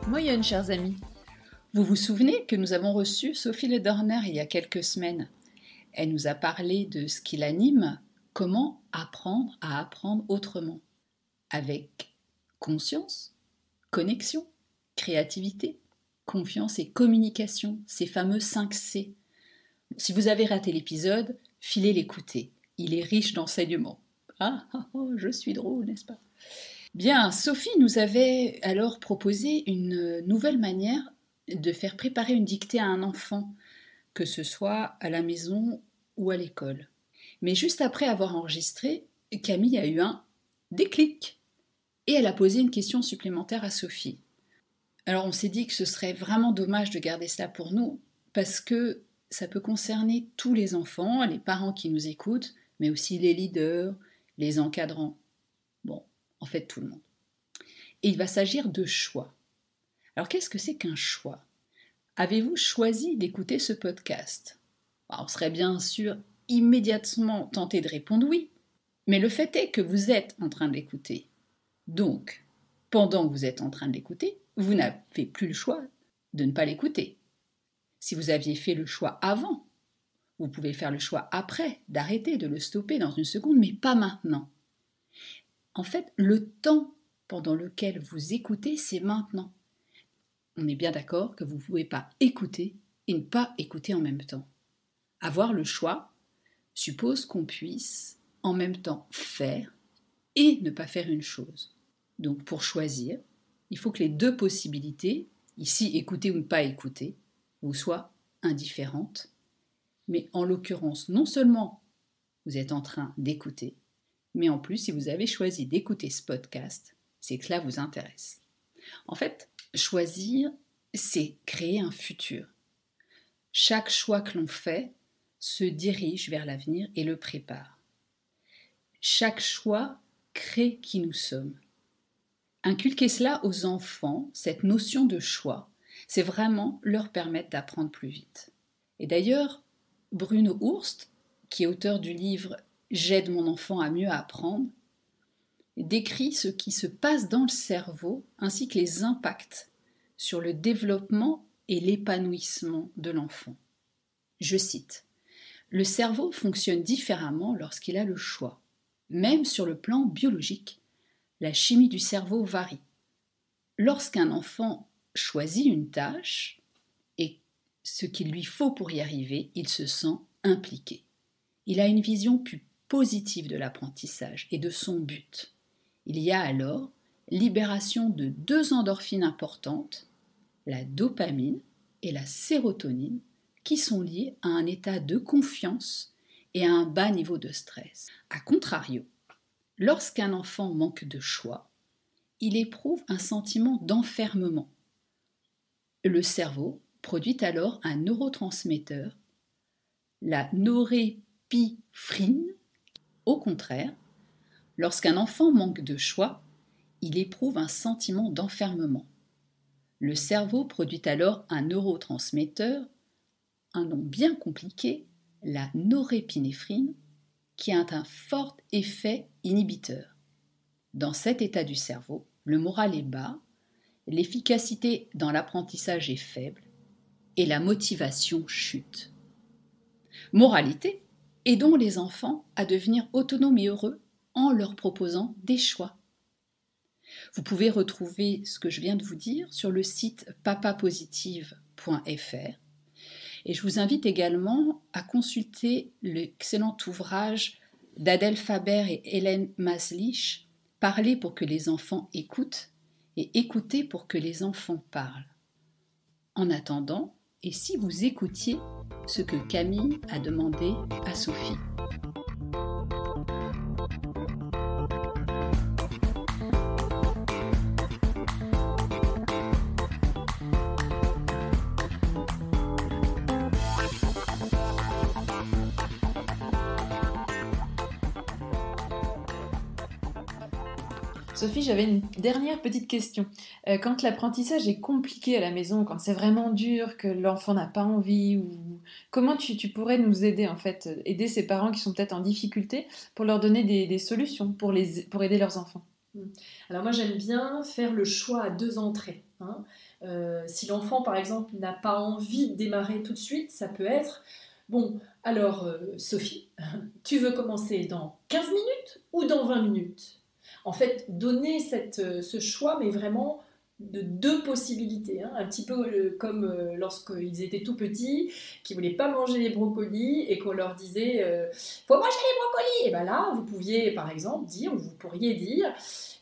Moyenne, chers amis. Vous vous souvenez que nous avons reçu Sophie Ledorner il y a quelques semaines. Elle nous a parlé de ce qui l'anime, comment apprendre à apprendre autrement, avec conscience, connexion, créativité, confiance et communication, ces fameux 5 C. Si vous avez raté l'épisode, filez l'écouter. Il est riche d'enseignements. Je suis drôle, n'est-ce pas ? Bien, Sophie nous avait alors proposé une nouvelle manière de faire préparer une dictée à un enfant, que ce soit à la maison ou à l'école. Mais juste après avoir enregistré, Camille a eu un déclic et elle a posé une question supplémentaire à Sophie. Alors on s'est dit que ce serait vraiment dommage de garder cela pour nous parce que ça peut concerner tous les enfants, les parents qui nous écoutent, mais aussi les leaders, les encadrants. Bon, en fait tout le monde. Et il va s'agir de choix. Alors qu'est-ce que c'est qu'un choix ? Avez-vous choisi d'écouter ce podcast ? On serait bien sûr immédiatement tenté de répondre oui, mais le fait est que vous êtes en train de l'écouter. Donc, pendant que vous êtes en train de l'écouter, vous n'avez plus le choix de ne pas l'écouter. Si vous aviez fait le choix avant, vous pouvez faire le choix après, d'arrêter, de le stopper dans une seconde, mais pas maintenant. En fait, le temps pendant lequel vous écoutez, c'est maintenant. On est bien d'accord que vous ne pouvez pas écouter et ne pas écouter en même temps. Avoir le choix suppose qu'on puisse en même temps faire et ne pas faire une chose. Donc pour choisir, il faut que les deux possibilités, ici écouter ou ne pas écouter, vous soient indifférentes. Mais en l'occurrence, non seulement vous êtes en train d'écouter, mais en plus, si vous avez choisi d'écouter ce podcast, c'est que cela vous intéresse. En fait, choisir, c'est créer un futur. Chaque choix que l'on fait se dirige vers l'avenir et le prépare. Chaque choix crée qui nous sommes. Inculquer cela aux enfants, cette notion de choix, c'est vraiment leur permettre d'apprendre plus vite. Et d'ailleurs, Bruno Ourst, qui est auteur du livre « J'aide mon enfant à mieux apprendre », décrit ce qui se passe dans le cerveau ainsi que les impacts sur le développement et l'épanouissement de l'enfant. Je cite : « Le cerveau fonctionne différemment lorsqu'il a le choix. Même sur le plan biologique, la chimie du cerveau varie. Lorsqu'un enfant choisit une tâche et ce qu'il lui faut pour y arriver, il se sent impliqué. Il a une vision plus positive de l'apprentissage et de son but. Il y a alors libération de 2 endorphines importantes, la dopamine et la sérotonine, qui sont liées à un état de confiance et à un bas niveau de stress. A contrario, lorsqu'un enfant manque de choix, il éprouve un sentiment d'enfermement. Le cerveau produit alors un neurotransmetteur, la norépinéphrine. Au contraire, lorsqu'un enfant manque de choix, il éprouve un sentiment d'enfermement. Le cerveau produit alors un neurotransmetteur, un nom bien compliqué, la norépinéphrine, qui a un fort effet inhibiteur. Dans cet état du cerveau, le moral est bas, l'efficacité dans l'apprentissage est faible et la motivation chute. Moralité, aidons les enfants à devenir autonomes et heureux en leur proposant des choix. Vous pouvez retrouver ce que je viens de vous dire sur le site papapositive.fr et je vous invite également à consulter l'excellent ouvrage d'Adèle Faber et Hélène Maslich, Parler pour que les enfants écoutent et écouter pour que les enfants parlent. En attendant, et si vous écoutiez ce que Camille a demandé à Sophie. Sophie, j'avais une dernière petite question. Quand l'apprentissage est compliqué à la maison, quand c'est vraiment dur, que l'enfant n'a pas envie, comment tu pourrais nous aider en fait, aider ces parents qui sont peut-être en difficulté pour leur donner des solutions pour aider leurs enfants? Alors moi j'aime bien faire le choix à 2 entrées. Hein. Si l'enfant par exemple n'a pas envie de démarrer tout de suite, ça peut être bon, alors Sophie, tu veux commencer dans 15 minutes ou dans 20 minutes? En fait, donner ce choix, mais vraiment de 2 possibilités. Hein. Un petit peu comme lorsqu'ils étaient tout petits, qui ne voulaient pas manger les brocolis et qu'on leur disait faut manger les brocolis. Et bien là, vous pouviez par exemple dire, ou vous pourriez dire,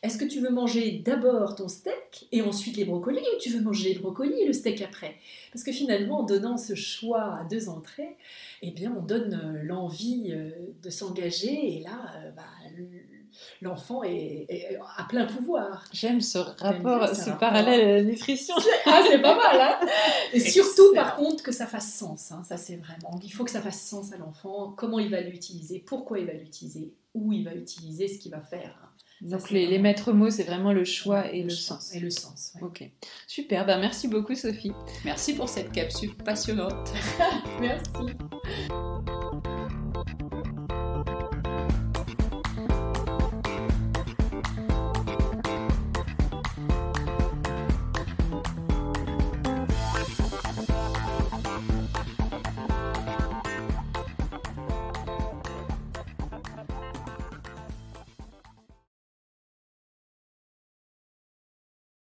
est-ce que tu veux manger d'abord ton steak et ensuite les brocolis, ou tu veux manger les brocolis et le steak après? Parce que finalement, en donnant ce choix à 2 entrées, eh bien, on donne l'envie de s'engager, et là, l'enfant a plein pouvoir. J'aime ce rapport, ce parallèle à la nutrition. C'est pas mal, hein. Et surtout, par contre, que ça fasse sens. Hein. Ça, c'est vraiment... Il faut que ça fasse sens à l'enfant. Comment il va l'utiliser, pourquoi il va l'utiliser, où il va utiliser ce qu'il va faire. Hein. Donc les maîtres mots, c'est vraiment le choix et le sens. Et le sens, ouais. Ok, super, merci beaucoup Sophie. Merci pour cette capsule passionnante. Merci.